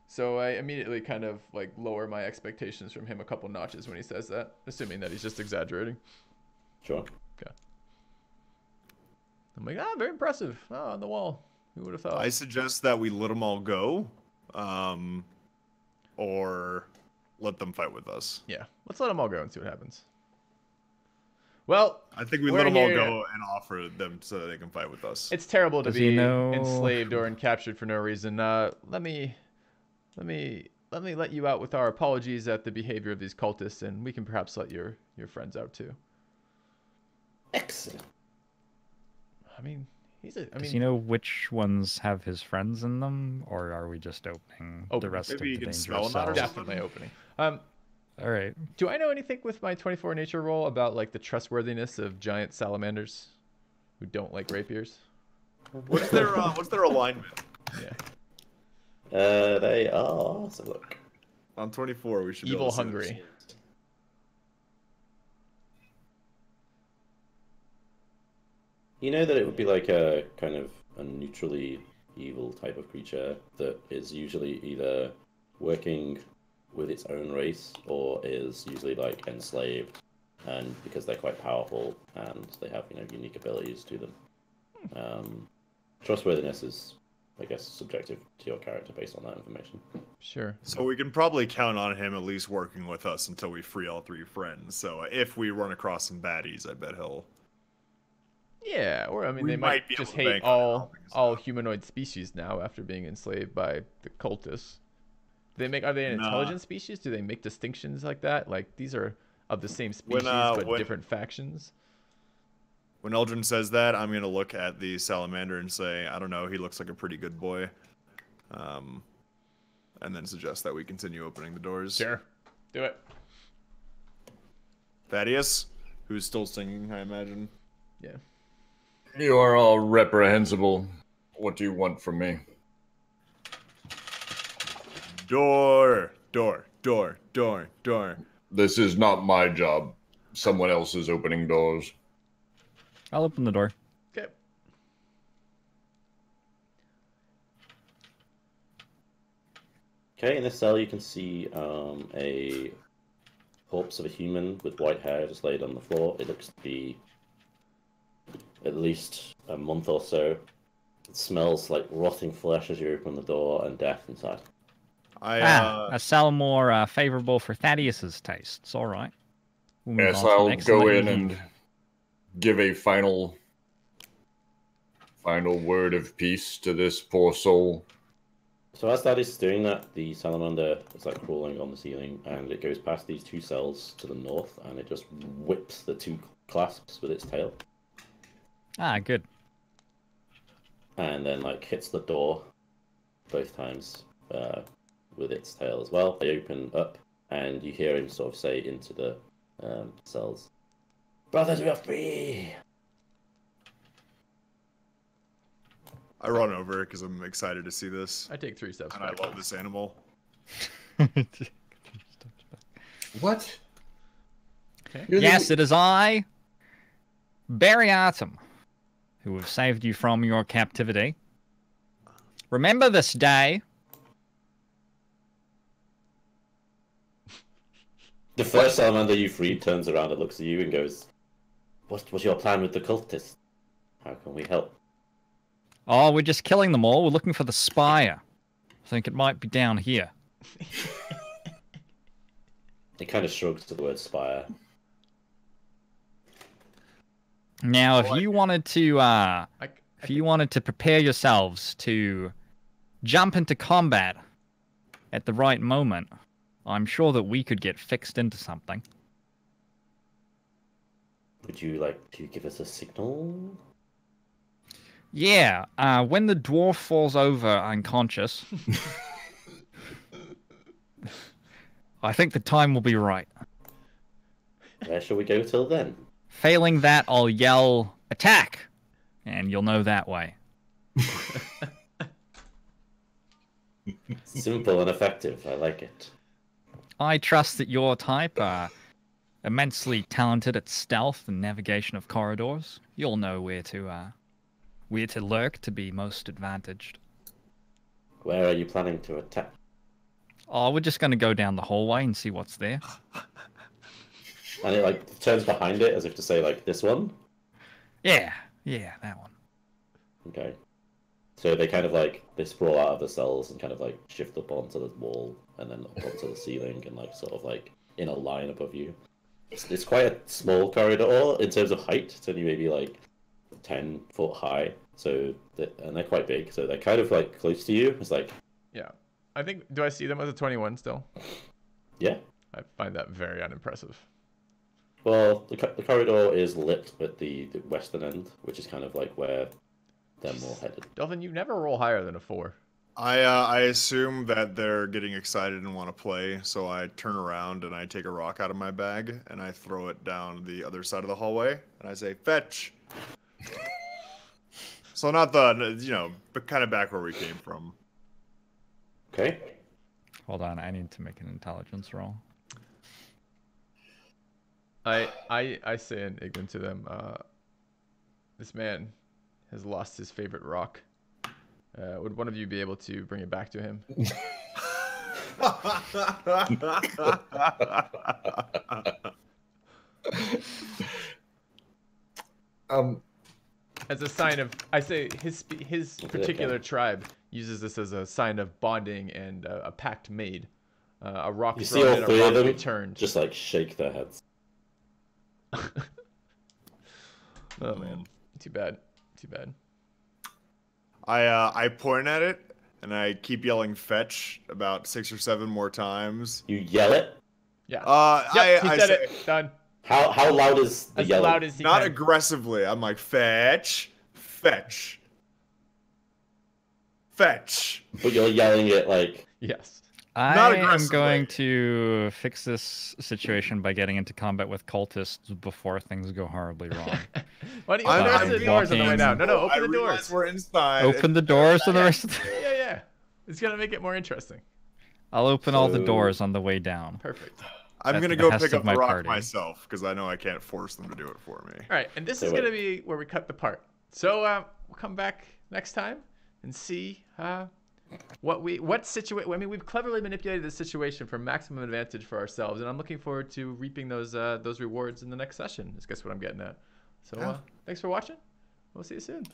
So I immediately kind of like lower my expectations from him a couple notches when he says that, assuming that he's just exaggerating. Sure. Okay. I'm like, very impressive. Oh, on the wall. Who would have thought? I suggest that we let them all go. or let them fight with us? Yeah, let's let them all go and see what happens. Well, I think we we're let them all here- go and offer them so that they can fight with us. It's terrible to Does he be know- enslaved or captured for no reason. Let me let you out with our apologies at the behavior of these cultists, and we can perhaps let your friends out too. Excellent. I mean, Does he know which ones have his friends in them, or are we just opening the rest Maybe of you the can smell dangerous them out or cells? something? definitely opening. All right. Do I know anything with my 24 nature roll about like the trustworthiness of giant salamanders who don't like rapiers? What's their alignment? Yeah. They are. Let's have a look. On 24, we should be Evil able to see hungry. them. You know that it would be like a kind of a neutrally evil type of creature that is usually either working with its own race or is usually like enslaved, and because they're quite powerful and they have unique abilities to them. Trustworthiness is, I guess, subjective to your character based on that information. Sure. So we can probably count on him at least working with us until we free all 3 friends. So if we run across some baddies, I bet he'll. Yeah, or I mean, We they might might be able just to hate bank on it helping us all out. humanoid species now after being enslaved by the cultists. Are they an Nah. intelligent species? Do they make distinctions like that? Like these are of the same species but when- different factions? When Eldrin says that, I'm gonna look at the salamander and say, I don't know, he looks like a pretty good boy. And then suggest that we continue opening the doors. Sure. Do it. Thaddeus, who's still singing, I imagine. Yeah. You are all reprehensible. What do you want from me? Door, door, door, door, door. This is not my job. Someone else is opening doors. I'll open the door. Okay. Okay, in this cell you can see a corpse of a human with white hair just laid on the floor. It looks to be at least a month or so. It smells like rotting flesh as you open the door and death inside. A cell more favorable for Thaddeus's tastes. All right. We'll move Yes, on to the I'll next go one. in and give a final word of peace to this poor soul. So as that is doing that, the salamander is like crawling on the ceiling, and it goes past these 2 cells to the north, and it just whips the 2 clasps with its tail, Ah, good. and then like hits the door both times with its tail as well. They open up, and you hear him sort of say into the cells, "Brothers, we are free!" I run over because I'm excited to see this. I take 3 steps And I back. love this animal. What? Okay. Yes, it is I, Bereatim, who have saved you from your captivity. Remember this day. The first salamander you freed turns around and looks at you and goes, What's your plan with the cultists? How can we help?" Oh, we're just killing them all. We're looking for the spire. I think it might be down here. He kind of shrugs to the word spire. Now, if like you it. wanted to, if you wanted to prepare yourselves to jump into combat at the right moment, I'm sure that we could get fixed into something. Would you like to give us a signal? Yeah, when the dwarf falls over unconscious, I think the time will be right. Where shall we go till then? Failing that, I'll yell, attack! And you'll know that way. Simple and effective. I like it. I trust that your type are immensely talented at stealth and navigation of corridors. You'll know where to lurk to be most advantaged. Where are you planning to attack? Oh, we're just going to go down the hallway and see what's there. And it like turns behind it as if to say like this one. Yeah, that one. Okay. So they kind of like they sprawl out of the cells and kind of like shift up onto the wall and then up onto the ceiling and like sort of like in a line above you. It's quite a small corridor in terms of height. It's only maybe like 10 foot high. So and they're quite big. So they're kind of like close to you. It's like Yeah, I think. Do I see them as a 21 still? yeah. I find that very unimpressive. Well, the corridor is lit at the western end, which is kind of like where they're more headed. Dolphin, you never roll higher than a 4. I assume that they're getting excited and want to play, so I turn around and I take a rock out of my bag and I throw it down the other side of the hallway and I say, "Fetch." So not the, but kind of back where we came from. Okay. Hold on, I need to make an intelligence roll. I say in ignorant to them, this man has lost his favorite rock. Would one of you be able to bring it back to him? As a sign of, I say his particular tribe uses this as a sign of bonding and a pact made. A rock You see thrown all and a three of rock them returned. just like shake their heads. Oh man, too bad, too bad. I point at it and I keep yelling "fetch" about 6 or 7 more times. You yell it? Yeah. Yep, he I said say, it. Done. How loud is the As yelling? loud as he not can. aggressively. I'm like, "Fetch, fetch, fetch." But you're yelling it like Yes. Not I am aggressively. going to fix this situation by getting into combat with cultists before things go horribly wrong. Why don't you I'm open the doors on the way walking- down? No, I open the realize doors. we're inside. Open the doors and the rest of the... Yeah. It's gonna make it more interesting. I'll open all the So- doors on the way down. Perfect. I'm at gonna the go behest pick of up my the rock party. myself because I know I can't force them to do it for me. All right, and this So is wait. gonna be where we cut the part. So we'll come back next time and see what situation. I mean, we've cleverly manipulated the situation for maximum advantage for ourselves, and I'm looking forward to reaping those rewards in the next session. Is guess what I'm getting at. So Yeah. thanks for watching. We'll see you soon.